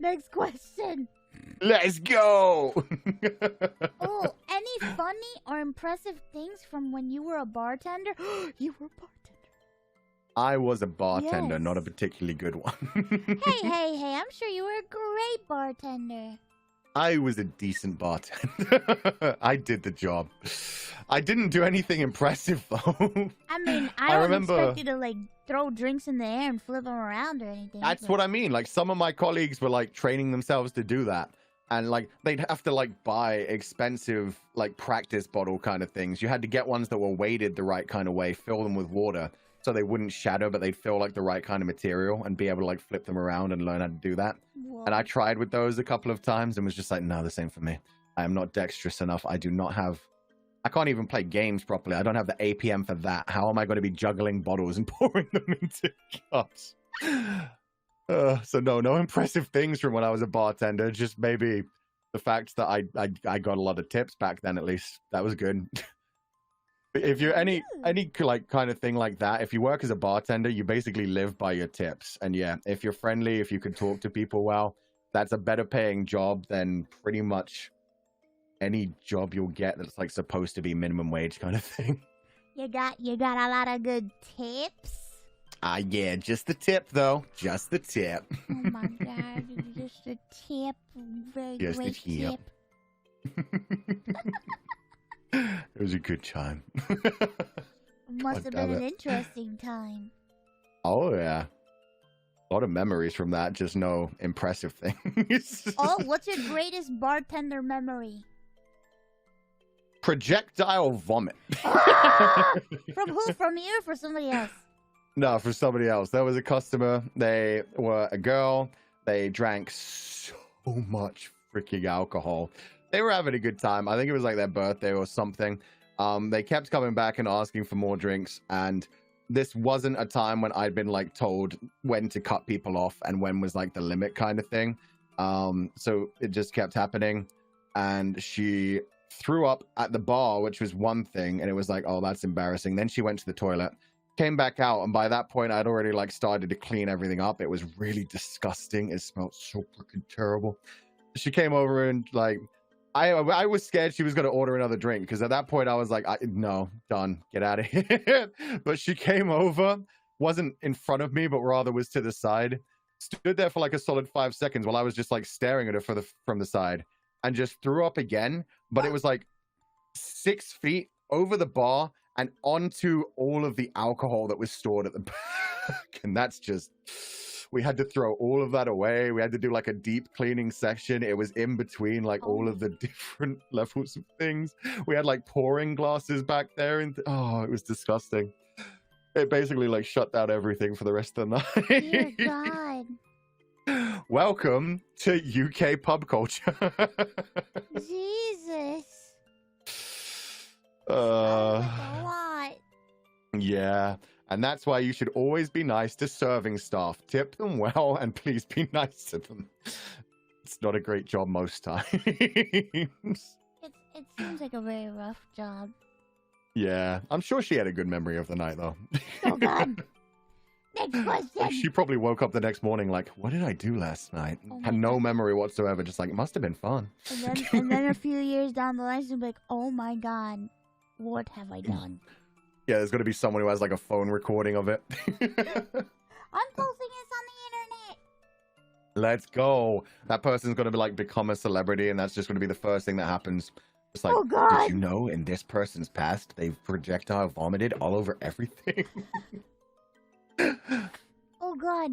Next question. Let's go. Oh, any funny or impressive things from when you were a bartender? You were a bartender. I was a bartender, Yes. not a particularly good one. Hey, I'm sure you were a great bartender. I was a decent bartender. I did the job. I didn't do anything impressive, though. I mean, I don't expect you to, like, throw drinks in the air and flip them around or anything. That's what I mean. Like, some of my colleagues were, like, training themselves to do that. And, like, they'd have to, like, buy expensive, like, practice bottle kind of things. You had to get ones that were weighted the right kind of way, fill them with water, so they wouldn't shatter, but they'd feel like the right kind of material and be able to, like, flip them around and learn how to do that. Whoa. And I tried with those a couple of times and was just like, no, this ain't for me. I am not dexterous enough. I do not have... I can't even play games properly. I don't have the APM for that. How am I going to be juggling bottles and pouring them into cups? So no impressive things from when I was a bartender. Just maybe the fact that I got a lot of tips back then, at least. That was good. If you're any like kind of thing like that, if you work as a bartender, you basically live by your tips. And yeah, if you're friendly, if you can talk to people well, that's a better paying job than pretty much any job you'll get that's like supposed to be minimum wage kind of thing. You got a lot of good tips. Yeah, just the tip though. Just the tip. Oh my god, just a tip. Very Just a great tip. tip. It was a good time. Must have been an interesting time. Oh yeah. A lot of memories from that, just no impressive things. Oh, what's your greatest bartender memory? Projectile vomit. From who? From you or for somebody else? No, for somebody else. There was a customer. They were a girl. They drank so much freaking alcohol. They were having a good time. I think it was like their birthday or something. They kept coming back and asking for more drinks. And this wasn't a time when I'd been like told when to cut people off and when was like the limit kind of thing. So it just kept happening. And she threw up at the bar, which was one thing. And it was like, oh, that's embarrassing. Then she went to the toilet, came back out. And by that point, I'd already like started to clean everything up. It was really disgusting. It smelled so freaking terrible. She came over and like, I was scared she was going to order another drink because at that point I was like, no, done, get out of here. But she came over, wasn't in front of me, but rather was to the side, stood there for like a solid 5 seconds while I was just like staring at her from the side and just threw up again. But it was like 6 feet over the bar and onto all of the alcohol that was stored at the back. And that's just... We had to throw all of that away. We had to do like a deep cleaning section. It was in between like all of the different levels of things. We had like pouring glasses back there. And it was disgusting. It basically like shut down everything for the rest of the night. Dear God. Welcome to UK pub culture. Jesus. Uh, a lot. Yeah. And that's why you should always be nice to serving staff. Tip them well and please be nice to them. It's not a great job most times. It seems like a very rough job. Yeah. I'm sure she had a good memory of the night, though. Oh, God. Next question. She probably woke up the next morning like, what did I do last night? Oh Had no memory whatsoever. Just like, it must have been fun. And then a few years down the line, she'll be like, oh, my God. What have I done? Yeah, there's going to be someone who has like a phone recording of it. I'm posting this on the internet. Let's go. That person's going to be like become a celebrity, and that's just going to be the first thing that happens. It's like, Oh, God. did you know in this person's past they've projectile vomited all over everything? Oh, God.